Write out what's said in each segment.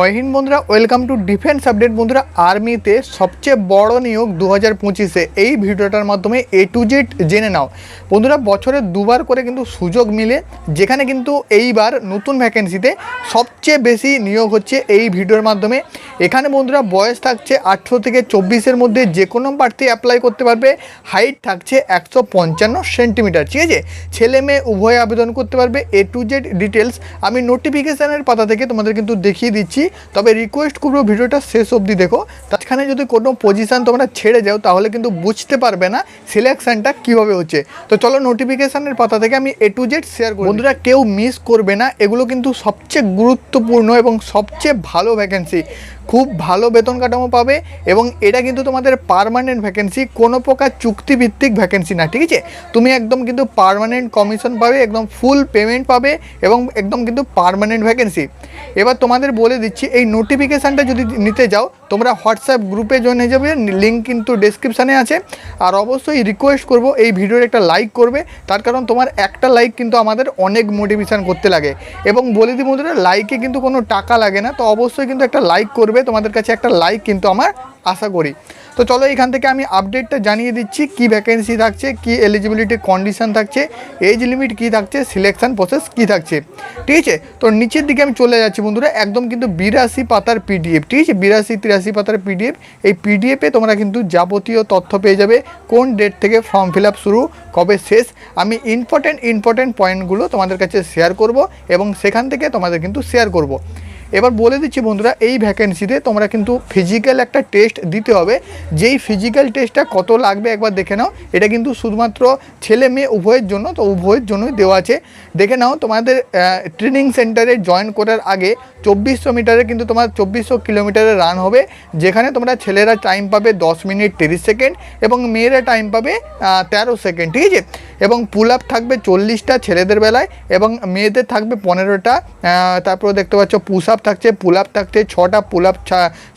জয় হিন্দ বন্ধুরা, welcome to defence update. বন্ধুরা, আর্মিতে সবচেয়ে বড় নিয়োগ 2025-এ এই ভিডিওটার মাধ্যমে A to Z জেনে নাও। বন্ধুরা, বছরে দুবার করে কিন্তু সুযোগ মিলে, যেখানে কিন্তু এইবার নতুন ভ্যাকেন্সিতে সবচেয়ে বেশি নিয়োগ হচ্ছে এই ভিডিওর মাধ্যমে। এখানে বন্ধুরা বয়স থাকছে 18 থেকে 24-এর মধ্যে, যে কোনো প্রার্থী অ্যাপ্লাই করতে পারবে। হাইট থাকছে 155 সেন্টিমিটার, ঠিক আছে। ছেলে মেয়ে উভয় আবেদন করতে পারবে। A to Z ডিটেলস আমি নোটিফিকেশানের পাতা থেকে তোমাদের কিন্তু দেখিয়ে দিচ্ছি, তবে রিকোয়েস্ট করবো ভিডিওটা শেষ অবধি দেখো। তাছাড়া যদি কোনো পজিশান তোমরা ছেড়ে যাও তাহলে কিন্তু বুঝতে পারবে না সিলেকশানটা কীভাবে হচ্ছে। তো চলো নোটিফিকেশানের পাতা থেকে আমি A to Z শেয়ার করি। বন্ধুরা, কেউ মিস করবে না, এগুলো কিন্তু সবচেয়ে গুরুত্বপূর্ণ এবং সবচেয়ে ভালো ভ্যাকেন্সি। খুব ভালো বেতন কাঠামো পাবে এবং এটা কিন্তু তোমাদের পার্মানেন্ট ভ্যাকেন্সি, কোনো প্রকার চুক্তিভিত্তিক ভ্যাকেন্সি না, ঠিক আছে। তুমি একদম কিন্তু পার্মানেন্ট কমিশন পাবে, একদম ফুল পেমেন্ট পাবে এবং একদম কিন্তু পার্মানেন্ট ভ্যাকেন্সি। এবার তোমাদের বলে দিচ্ছি, এই নোটিফিকেশানটা যদি নিতে যাও তোমরা হোয়াটসঅ্যাপ গ্রুপে জয়েন হয়ে যাবে, লিঙ্ক কিন্তু ডেসক্রিপশানে আছে। আর অবশ্যই রিকোয়েস্ট করব এই ভিডিওর একটা লাইক করবে, তার কারণ তোমার একটা লাইক কিন্তু আমাদের অনেক মোটিভেশান করতে লাগে। এবং বলে দিই বন্ধুরা, লাইকে কিন্তু কোনো টাকা লাগে না, তো অবশ্যই কিন্তু একটা লাইক করবে। তোমাদের কাছে একটা লাইক কিন্তু আমার আশা করি। তো চলো এখান থেকে আমি আপডেটটা জানিয়ে দিচ্ছি, কি ভ্যাকেন্সি থাকছে, কি এলিজিবিলিটি কন্ডিশন থাকছে, এজ লিমিট কি থাকছে, সিলেকশন প্রসেস কি থাকছে, ঠিক আছে। তো নিচের দিকে আমি চলে যাচ্ছি বন্ধুরা, একদম কিন্তু 82 পাতার পিডিএফ, ঠিক আছে। 82-83 পাতার পিডিএফ। এই পিডিএফে তোমরা কিন্তু যাবতীয় তথ্য পেয়ে যাবে, কোন ডেট থেকে ফর্ম ফিল আপ শুরু, কবে শেষ। আমি ইম্পর্টেন্ট পয়েন্টগুলো তোমাদের কাছে শেয়ার করব এবং সেখান থেকে তোমাদের কিন্তু শেয়ার করব। এবার বলে দিচ্ছি বন্ধুরা, এই ভ্যাকেন্সিতে তোমরা কিন্তু ফিজিক্যাল একটা টেস্ট দিতে হবে। যেই ফিজিক্যাল টেস্টটা কত লাগবে একবার দেখে নাও। এটা কিন্তু শুধুমাত্র ছেলে মেয়ে উভয়ের জন্য, তো উভয়ের জন্যই দেওয়া আছে। দেখে নাও, তোমাদের ট্রেনিং সেন্টারে জয়েন করার আগে 2400 মিটারে কিন্তু তোমার 2400 কিলোমিটারের রান হবে, যেখানে তোমরা ছেলেরা টাইম পাবে 10 মিনিট 30 সেকেন্ড এবং মেয়েরা টাইম পাবে 13 সেকেন্ড, ঠিক আছে। এবং পুল আপ থাকবে 40টা ছেলেদের বেলায় এবং মেয়েদের থাকবে 15টা। তারপরে দেখতে পাচ্ছ পুশ আপ থাকছে, পুল আপ থাকছে 6টা, পুল আপ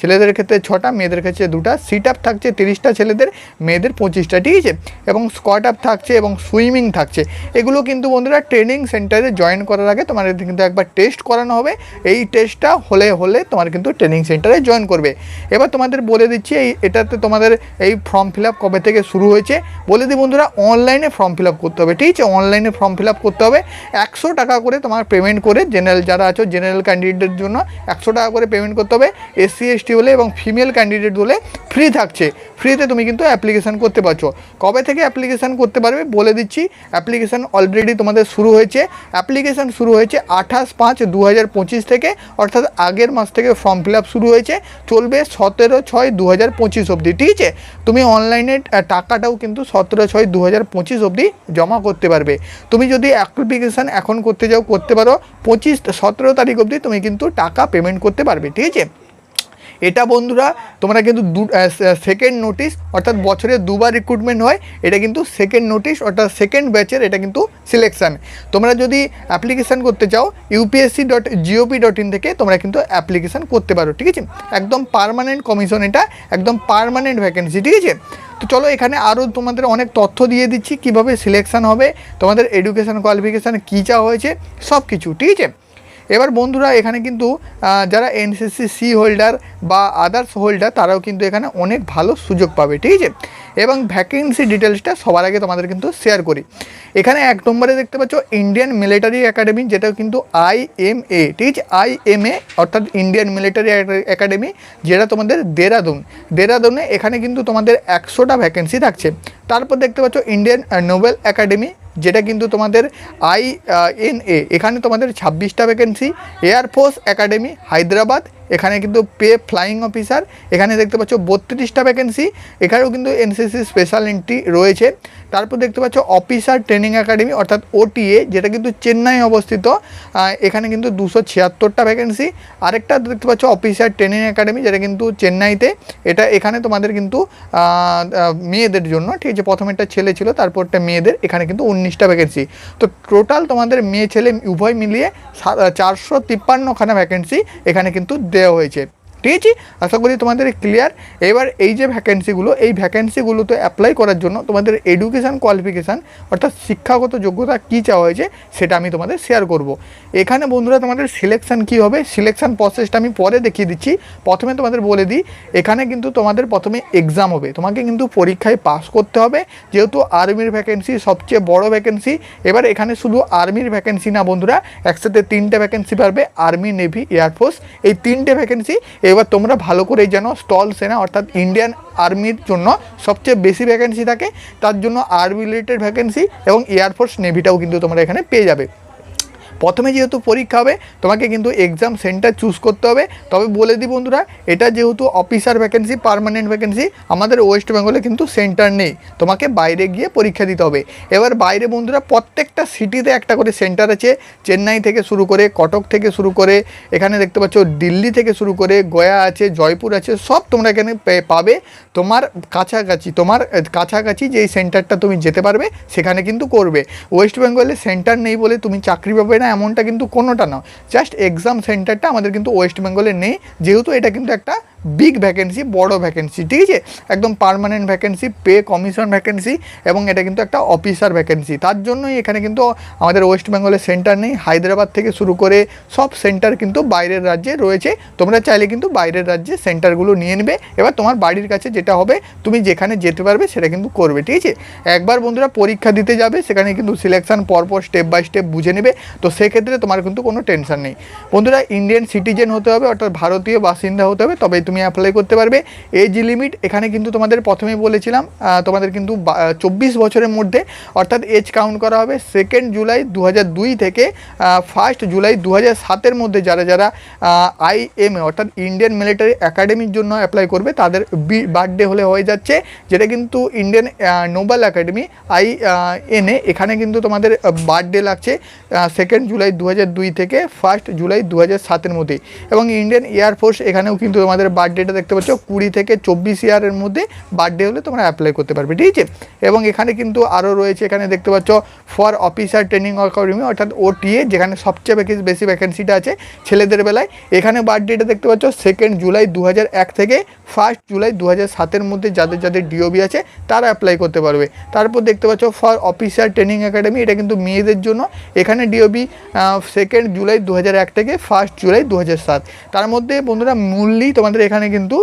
ছেলেদের ক্ষেত্রে 6টা, মেয়েদের ক্ষেত্রে 2টা। সিট আপ থাকছে 30টা ছেলেদের, মেয়েদের 25টা, ঠিক আছে। এবং স্কোয়াট আপ থাকছে এবং সুইমিং থাকছে। এগুলো কিন্তু বন্ধুরা ট্রেনিং সেন্টারে জয়েন করার আগে তোমাদের কিন্তু একবার টেস্ট করানো হবে। এই টেস্টটা হলে তোমার কিন্তু ট্রেনিং সেন্টারে জয়েন করবে। এবার তোমাদের বলে দিচ্ছি, এটাতে তোমাদের এই ফর্ম ফিল আপ কবে থেকে শুরু হয়েছে বলে দিই বন্ধুরা। অনলাইনে ফর্ম ফিল আপ করতে হবে, ঠিক আছে। অনলাইনে ফর্ম ফিল আপ করতে হবে। 100 টাকা করে তোমার পেমেন্ট করে, জেনারেল যারা আছো জেনারেল ক্যান্ডিডেটের জন্য 100 টাকা করে পেমেন্ট করতে হবে। SC ST হলে এবং ফিমেল ক্যান্ডিডেট হলে ফ্রি থাকছে। ফ্রিতে তুমি কিন্তু অ্যাপ্লিকেশান করতে পারছো। কবে থেকে অ্যাপ্লিকেশান করতে পারবে বলে দিচ্ছি। অ্যাপ্লিকেশান অলরেডি তোমাদের শুরু হয়েছে। অ্যাপ্লিকেশান শুরু হয়েছে 28/5/2025 থেকে, অর্থাৎ আগের মাস থেকে ফর্ম ফিল আপ শুরু হয়েছে, চলবে 17/6/2025 অবধি, ঠিক আছে। তুমি অনলাইনে টাকাটাও কিন্তু 17/6/2025 অবধি জমা করতে পারবে। তুমি যদি অ্যাপ্লিকেশান এখন করতে যাও করতে পারো, 17 তারিখ অবধি তুমি কিন্তু টাকা পেমেন্ট করতে পারবে, ঠিক আছে। এটা বন্ধুরা তোমরা কিন্তু সেকেন্ড নোটিশ, অর্থাৎ বছরে দুবার রিক্রুটমেন্ট হয়। এটা কিন্তু সেকেন্ড নোটিশ, অর্থাৎ সেকেন্ড ব্যাচের এটা কিন্তু সিলেকশান। তোমরা যদি অ্যাপ্লিকেশান করতে চাও upsc.gop.in থেকে তোমরা কিন্তু অ্যাপ্লিকেশান করতে পারো, ঠিক আছে। একদম পার্মানেন্ট কমিশন, এটা একদম পার্মানেন্ট ভ্যাকেন্সি, ঠিক আছে। তো চলো এখানে আরও তোমাদের অনেক তথ্য দিয়ে দিচ্ছি, কিভাবে সিলেকশান হবে, তোমাদের এডুকেশান কোয়ালিফিকেশান কী চাওয়া হয়েছে, সব কিছু, ঠিক আছে। এবার বন্ধুরা এখানে কিন্তু যারা NCC হোল্ডার বা আদার্স হোল্ডার তারাও কিন্তু এখানে অনেক ভালো সুযোগ পাবে, ঠিক আছে। এবং ভ্যাকেন্সি ডিটেলসটা সবার আগে তোমাদের কিন্তু শেয়ার করি। এখানে 1 নম্বরে দেখতে পাচ্ছ ইন্ডিয়ান মিলিটারি একাডেমি, যেটা কিন্তু IMA, ঠিক আছে। IMA অর্থাৎ ইন্ডিয়ান মিলিটারি একাডেমি, যেটা তোমাদের দেরাদুনে। এখানে কিন্তু তোমাদের 100টা ভ্যাকেন্সি থাকছে। তারপর দেখতে পাচ্ছ ইন্ডিয়ান নোবেল একাডেমি, যেটা কিন্তু তোমাদের INA, এখানে তোমাদের 26টা ভ্যাকেন্সি। এয়ারফোর্স একাডেমি হায়দ্রাবাদ, এখানে কিন্তু ফ্লাইং অফিসার, এখানে দেখতে পাচ্ছ 32টা ভ্যাকেন্সি। এখানেও কিন্তু NCC স্পেশাল এন্ট্রি রয়েছে। তারপর দেখতে পাচ্ছ অফিসার ট্রেনিং একাডেমি অর্থাৎ OTA, যেটা কিন্তু চেন্নাই অবস্থিত। এখানে কিন্তু 276টা ভ্যাকেন্সি। আরেকটা দেখতে পাচ্ছ অফিসার ট্রেনিং একাডেমি, যেটা কিন্তু চেন্নাইতে। এখানে তোমাদের কিন্তু মেয়েদের জন্য, ঠিক আছে। প্রথমেরটা ছেলে ছিল, তারপরটা মেয়েদের। এখানে কিন্তু 19টা ভ্যাকেন্সি। তো টোটাল তোমাদের মেয়ে ছেলে উভয় মিলিয়ে 453খানা ভ্যাকেন্সি এখানে কিন্তু দেওয়া হয়েছে। ঠিক আছে, আশা করি তোমাদের ক্লিয়ার। এবার এই যে ভ্যাকেন্সিগুলো, এই ভ্যাকেন্সিগুলোতে অ্যাপ্লাই করার জন্য তোমাদের এডুকেশান কোয়ালিফিকেশান অর্থাৎ শিক্ষাগত যোগ্যতা কী চাওয়া হয়েছে সেটা আমি তোমাদের শেয়ার করব। এখানে বন্ধুরা তোমাদের সিলেকশান কী হবে, সিলেকশান প্রসেসটা আমি পরে দেখিয়ে দিচ্ছি। প্রথমে তোমাদের বলে দিই, এখানে কিন্তু তোমাদের প্রথমে এক্সাম হবে, তোমাকে কিন্তু পরীক্ষায় পাস করতে হবে, যেহেতু আর্মির ভ্যাকেন্সি সবচেয়ে বড় ভ্যাকেন্সি। এবার এখানে শুধু আর্মির ভ্যাকেন্সি না বন্ধুরা, একসাথে 3টে ভ্যাকেন্সি পারবে, আর্মি, নেভি, এয়ারফোর্স, এই 3টে ভ্যাকেন্সি। এবার তোমরা ভালো করেই জানো স্থল সেনা অর্থাৎ ইন্ডিয়ান আর্মির জন্য সবচেয়ে বেশি ভ্যাকেন্সি থাকে, তার জন্য আর্মি রিলেটেড ভ্যাকেন্সি এবং এয়ারফোর্স, নেভিটাও কিন্তু তোমরা এখানে পেয়ে যাবে। প্রথমে যেহেতু পরীক্ষা হবে তোমাকে কিন্তু এক্সাম সেন্টার চুজ করতে হবে। তবে বলে দিই বন্ধুরা, এটা যেহেতু অফিসার ভ্যাকেন্সি, পার্মানেন্ট ভ্যাকেন্সি, আমাদের ওয়েস্ট বেঙ্গলে কিন্তু সেন্টার নেই, তোমাকে বাইরে গিয়ে পরীক্ষা দিতে হবে। এবার বাইরে বন্ধুরা প্রত্যেকটা সিটিতে একটা করে সেন্টার আছে, চেন্নাই থেকে শুরু করে, কটক থেকে শুরু করে, এখানে দেখতে পাচ্ছ দিল্লি থেকে শুরু করে, গয়া আছে, জয়পুর আছে, সব তোমরা এখানে পাবে। তোমার কাছাকাছি যেই সেন্টারটা তুমি যেতে পারবে সেখানে কিন্তু করবে। ওয়েস্ট বেঙ্গলে সেন্টার নেই বলে তুমি চাকরি পাবে না এমনটা কিন্তু কোনোটা না, জাস্ট এক্সাম সেন্টারটা আমাদের কিন্তু ওয়েস্ট বেঙ্গলে নেই, যেহেতু এটা কিন্তু একটা বিগ ভ্যাকেন্সি, বড় ভ্যাকেন্সি, ঠিক আছে, একদম permanent vacancy, pay commission vacancy, এবং এটা কিন্তু একটা অফিসার ভ্যাকেন্সি। তার জন্যই এখানে কিন্তু আমাদের ওয়েস্ট বেঙ্গলের সেন্টার নেই। হায়দ্রাবাদ থেকে শুরু করে সব সেন্টার কিন্তু বাইরের রাজ্যে রয়েছে, তোমরা চাইলে কিন্তু বাইরের রাজ্যে সেন্টারগুলো নিয়ে নেবে। এবার তোমার বাড়ির কাছে যেটা হবে তুমি যেখানে যেতে পারবে সেটা কিন্তু করবে, ঠিক আছে। একবার বন্ধুরা পরীক্ষা দিতে যাবে, সেখানে কিন্তু সিলেকশান পরপর স্টেপ বাই স্টেপ বুঝে নেবে, তো সেক্ষেত্রে তোমার কিন্তু কোনো টেনশন নেই। বন্ধুরা ইন্ডিয়ান সিটিজেন হতে হবে, অর্থাৎ ভারতীয় বাসিন্দা হতে হবে, তবেই তুমি অ্যাপ্লাই করতে পারবে। এজ লিমিট এখানে কিন্তু তোমাদের প্রথমেই বলেছিলাম, তোমাদের কিন্তু 24 বছরের মধ্যে, অর্থাৎ এজ কাউন্ট করা হবে 2 জুলাই 2002 থেকে 1 জুলাই 2007 মধ্যে যারা যারা IMA অর্থাৎ ইন্ডিয়ান মিলিটারি একাডেমির জন্য অ্যাপ্লাই করবে তাদের বার্থডে হলে হয়ে যাচ্ছে, যেটা কিন্তু ইন্ডিয়ান নোবেল একাডেমি INA, এখানে কিন্তু তোমাদের বার্থডে লাগছে 2 জুলাই 2002 থেকে 1 জুলাই 2007 মধ্যে। এবং ইন্ডিয়ান এয়ারফোর্স এখানেও কিন্তু তোমাদের বার্থডেটা দেখতে পাচ্ছ 20 থেকে 24 ইয়ারের মধ্যে বার্থডে হলে তোমরা অ্যাপ্লাই করতে পারবে, ঠিক আছে। এবং এখানে কিন্তু আরও রয়েছে, এখানে দেখতে পাচ্ছ ফর অফিসার ট্রেনিং একাডেমি অর্থাৎ OTA, যেখানে সবচেয়ে বেশি ভ্যাকেন্সিটা আছে ছেলেদের বেলায়। এখানে বার্থডেটা দেখতে পাচ্ছ 2 জুলাই 2001 থেকে 1 জুলাই 2007 মধ্যে যাদের যাদের DOB আছে তারা অ্যাপ্লাই করতে পারবে। তারপর দেখতে পাচ্ছ ফর অফিসার ট্রেনিং একাডেমি, এটা কিন্তু মেয়েদের জন্য, এখানে DOB 2 জুলাই 2001 থেকে 1 জুলাই 2007। তার মধ্যে বন্ধুরা মূল্যই তোমাদের এখানে কিন্তু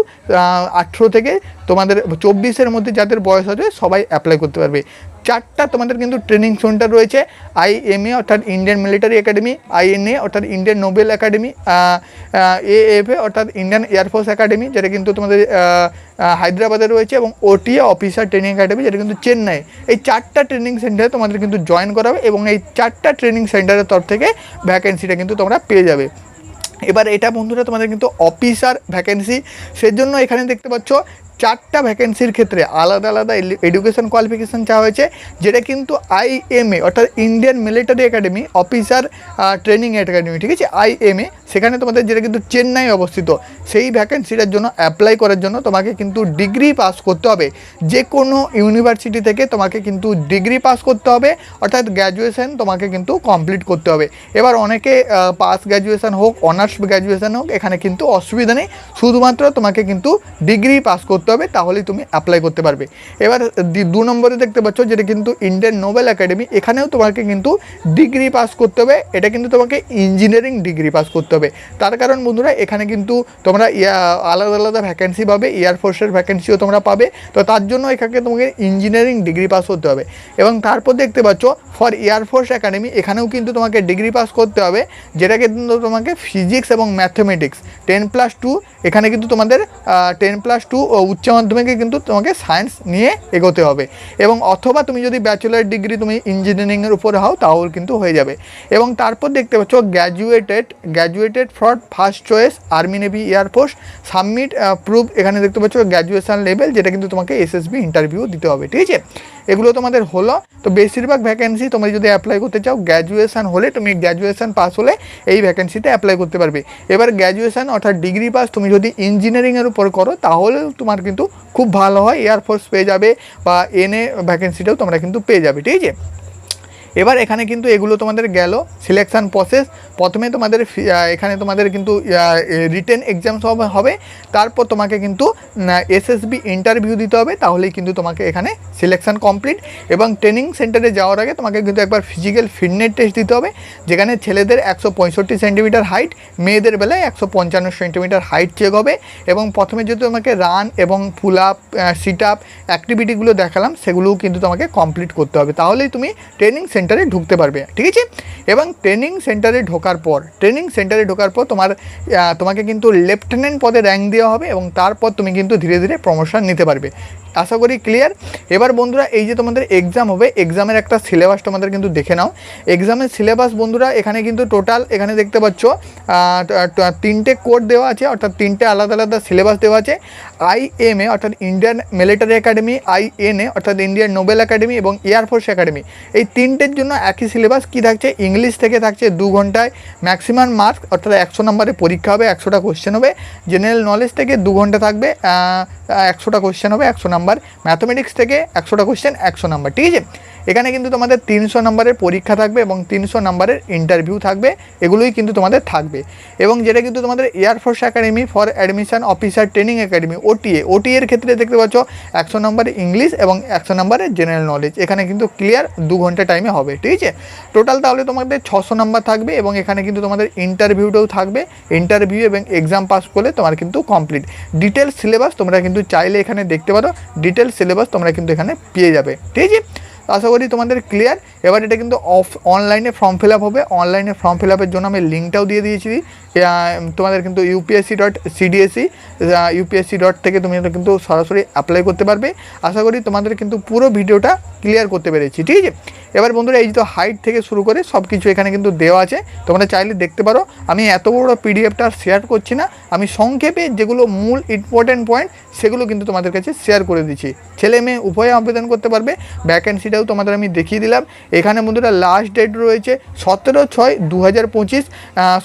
18 থেকে তোমাদের 24-এর মধ্যে যাদের বয়স আছে সবাই অ্যাপ্লাই করতে পারবে। 4টা তোমাদের কিন্তু ট্রেনিং সেন্টার রয়েছে, IMA অর্থাৎ ইন্ডিয়ান মিলিটারি একাডেমি, INA অর্থাৎ ইন্ডিয়ান নোবেল একাডেমি, AFA অর্থাৎ ইন্ডিয়ান এয়ারফোর্স একাডেমি, যেটা কিন্তু তোমাদের হায়দ্রাবাদে রয়েছে, এবং OTA অফিসার ট্রেনিং একাডেমি, যেটা কিন্তু চেন্নাই। এই 4টা ট্রেনিং সেন্টারে তোমাদের কিন্তু জয়েন করা হবে, এবং এই 4টা ট্রেনিং সেন্টারের তরফ থেকে ভ্যাকেন্সিটা কিন্তু তোমরা পেয়ে যাবে। এবার এটা বন্ধুরা তোমাদের কিন্তু অফিসার ভ্যাকেন্সি, সেজন্য এখানে দেখতে পাচ্ছ 4টা ভ্যাকেন্সির ক্ষেত্রে আলাদা আলাদা এডুকেশন কোয়ালিফিকেশান চাওয়া হয়েছে, যেটা কিন্তু IMA অর্থাৎ Indian military academy officer training academy, ঠিক আছে, IMA, সেখানে তোমাদের যেটা কিন্তু চেন্নাই অবস্থিত। সেই ভ্যাকেন্সিটার জন্য অ্যাপ্লাই করার জন্য তোমাকে কিন্তু ডিগ্রি পাস করতে হবে, যে কোনো ইউনিভার্সিটি থেকে তোমাকে কিন্তু ডিগ্রি পাস করতে হবে, অর্থাৎ গ্র্যাজুয়েশন তোমাকে কিন্তু কমপ্লিট করতে হবে। এবার অনেকে পাস গ্র্যাজুয়েশন হোক, অনার্স গ্র্যাজুয়েশন হোক, এখানে কিন্তু অসুবিধা নেই, শুধুমাত্র তোমাকে কিন্তু ডিগ্রি পাস করতে হবে, তাহলেই তুমি অ্যাপ্লাই করতে পারবে। এবার 2 নম্বরে দেখতে পাচ্ছ যেটা কিন্তু ইন্ডিয়ান নোবেল একাডেমি, এখানেও তোমাকে কিন্তু ডিগ্রি পাস করতে হবে, এটা কিন্তু তোমাকে ইঞ্জিনিয়ারিং ডিগ্রি পাস করতে হবে। তার কারণ বন্ধুরা এখানে কিন্তু তোমরা আলাদা আলাদা ভ্যাকেন্সি পাবে, এয়ারফোর্সের ভ্যাকেন্সিও তোমরা পাবে, তো তার জন্য এখানে তোমাকে ইঞ্জিনিয়ারিং ডিগ্রি পাস করতে হবে। এবং তারপর দেখতে পাচ্ছ ফর এয়ারফোর্স একাডেমি, এখানেও কিন্তু তোমাকে ডিগ্রি পাস করতে হবে, যেটাকে কিন্তু তোমাকে ফিজিক্স এবং ম্যাথমেটিক্স 10+2, এখানে কিন্তু তোমাদের 10+2 উচ্চ মাধ্যমিকে কিন্তু তোমাকে সায়েন্স নিয়ে এগোতে হবে, এবং অথবা তুমি যদি ব্যাচেলার ডিগ্রি তুমি ইঞ্জিনিয়ারিংয়ের উপর হও তাহলে কিন্তু হয়ে যাবে। এবং তারপর দেখতে পাচ্ছ graduated for first choice army, navy, air force, submit proof, এখানে দেখতে পাচ্ছ গ্র্যাজুয়েশন লেভেল, যেটা কিন্তু তোমাকে SSB ইন্টারভিউ দিতে হবে, ঠিক আছে। এগুলো তোমাদের হলো। তো বেশিরভাগ ভ্যাকেন্সি তোমরা যদি অ্যাপ্লাই করতে চাও গ্র্যাজুয়েশন হলে, তুমি গ্র্যাজুয়েশন পাস হলে এই ভ্যাকেন্সিতে অ্যাপ্লাই করতে পারবে। এবার গ্র্যাজুয়েশন অর্থাৎ ডিগ্রি পাস তুমি যদি ইঞ্জিনিয়ারিংয়ের উপর করো তাহলে তোমার কিন্তু খুব ভালো হয়, এয়ারফোর্স পেয়ে যাবে, বা NA ভ্যাকেন্সিটাও তোমরা কিন্তু পেয়ে যাবে, ঠিক আছে। এবার এখানে কিন্তু এগুলো তোমাদের গেল সিলেকশান প্রসেস। প্রথমে তোমাদের এখানে তোমাদের কিন্তু রিটেন এক্সাম হবে, তারপর তোমাকে কিন্তু এসএসবি ইন্টারভিউ দিতে হবে, তাহলেই কিন্তু তোমাকে এখানে সিলেকশান কমপ্লিট। এবং ট্রেনিং সেন্টারে যাওয়ার আগে তোমাকে কিন্তু একবার ফিজিক্যাল ফিটনেস টেস্ট দিতে হবে, যেখানে ছেলেদের 165 সেন্টিমিটার হাইট, মেয়েদের বেলায় 155 সেন্টিমিটার হাইট চেক হবে। এবং প্রথমে যদি তোমাকে রান এবং পুল আপ, সিট আপ অ্যাক্টিভিটিগুলো দেখালাম, সেগুলোও কিন্তু তোমাকে কমপ্লিট করতে হবে, তাহলেই তুমি ট্রেনিং সেন্টারে ঢুকতে পারবে, ঠিক আছে। এবং ট্রেনিং সেন্টারে ঢোকার পর তোমাকে কিন্তু লেফটেন্যান্ট পদে র্যাঙ্ক দেওয়া হবে, এবং তারপর তুমি কিন্তু ধীরে ধীরে প্রমোশন নিতে পারবে। আশা করি ক্লিয়ার। এবার বন্ধুরা এই যে তোমাদের এক্সাম হবে, এক্সামের একটা সিলেবাস তোমাদের কিন্তু দেখে নাও। এক্সামের সিলেবাস বন্ধুরা এখানে কিন্তু টোটাল এখানে দেখতে পাচ্ছ 3টে কোড দেওয়া আছে, অর্থাৎ 3টে আলাদা আলাদা সিলেবাস দেওয়া আছে। IMA অর্থাৎ ইন্ডিয়ান মিলিটারি একাডেমি, INA অর্থাৎ ইন্ডিয়ান নোবেল একাডেমি এবং এয়ারফোর্স একাডেমি, এই 3টের জন্য একই সিলেবাস। কী থাকছে, ইংলিশ থেকে থাকছে 2 ঘন্টায় ম্যাক্সিমাম মার্কস, অর্থাৎ 100 নম্বরের পরীক্ষা হবে, 100টা কোশ্চেন হবে। জেনারেল নলেজ থেকে 2 ঘন্টা থাকবে, 100টা কোশ্চেন হবে, 100 নাম্বার। ম্যাথমেটিক্স থেকে 100টা কোশ্চেন, 100 নাম্বার, ঠিক আছে। এখানে কিন্তু তোমাদের 300 নম্বরের পরীক্ষা থাকবে এবং 300 নম্বরের ইন্টারভিউ থাকবে, এগুলোই কিন্তু তোমাদের থাকবে। এবং যেটা কিন্তু তোমাদের air force academy for admission officer training academy, OTA এর ক্ষেত্রে দেখতে পাচ্ছ 100 নম্বরের ইংলিশ এবং 100 নম্বরের জেনারেল নলেজ, এখানে কিন্তু ক্লিয়ার 2 ঘন্টা টাইমে হবে, ঠিক আছে। টোটাল তাহলে তোমাদের 600 নম্বর থাকবে। এবং এখানে কিন্তু তোমাদের ইন্টারভিউটাও থাকবে, ইন্টারভিউ এবং এক্সাম পাস করলে তোমার কিন্তু কমপ্লিট। ডিটেলস সিলেবাস তোমরা কিন্তু চাইলে এখানে দেখতে পারো, ডিটেলস সিলেবাস তোমরা কিন্তু এখানে পেয়ে যাবে, ঠিক আছে। আশা করি তোমাদের ক্লিয়ার। এবার এটা কিন্তু অনলাইনে ফর্ম ফিল আপ হবে। অনলাইনে ফর্ম ফিল আপের জন্য আমি লিঙ্কটাও দিয়ে দিয়েছি। তোমাদের কিন্তু upsc.cdse থেকে তুমি এটা কিন্তু সরাসরি অ্যাপ্লাই করতে পারবে। আশা করি তোমাদের কিন্তু পুরো ভিডিওটা ক্লিয়ার করতে পেরেছি, ঠিক আছে। এবার বন্ধুরা এই তো হাইট থেকে শুরু করে সব কিছু এখানে কিন্তু দেওয়া আছে, তোমরা চাইলে দেখতে পারো। আমি এত বড় পিডিএফটা শেয়ার করছি না, আমি সংক্ষেপে যেগুলো মূল ইম্পর্ট্যান্ট পয়েন্ট সেগুলো কিন্তু তোমাদের কাছে শেয়ার করে দিচ্ছি। ছেলে মেয়ে উভয়ে আবেদন করতে পারবে। ভ্যাকেন্সিটাও তোমাদের আমি দেখিয়ে দিলাম। এখানে বন্ধুরা লাস্ট ডেট রয়েছে 17/6/2025।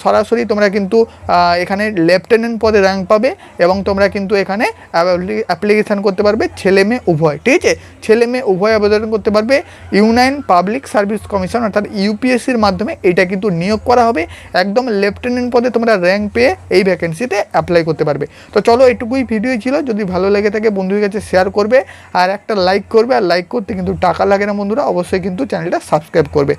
সরাসরি তোমরা কিন্তু এখানে লেফটেন্যান্ট পদে র্যাঙ্ক পাবে এবং তোমরা কিন্তু এখানে অ্যাপ্লিকেশান করতে পারবে, ছেলে মেয়ে উভয়, ঠিক আছে। ছেলে মেয়ে উভয় আবেদন করতে পারবে। ইউনিয়ন পাবলিক সার্ভিস কমিশন অর্থাৎ UPSCর মাধ্যমে এটা কিন্তু নিয়োগ করা হবে। একদম লেফটেন্যান্ট পদে তোমরা র্যাঙ্ক পেয়ে এই ভ্যাকেন্সিতে অ্যাপ্লাই করতে পারবে। তো চলো, এটুকুই ভিডিও ছিল। যদি ভালো লেগে থাকে বন্ধুদের কাছে শেয়ার করবে আর একটা লাইক করবে। আর লাইক করতে কিন্তু টাকা লাগে না বন্ধুরা, অবশ্যই কিন্তু চ্যানেলটা সাবস্ক্রাইব করবে।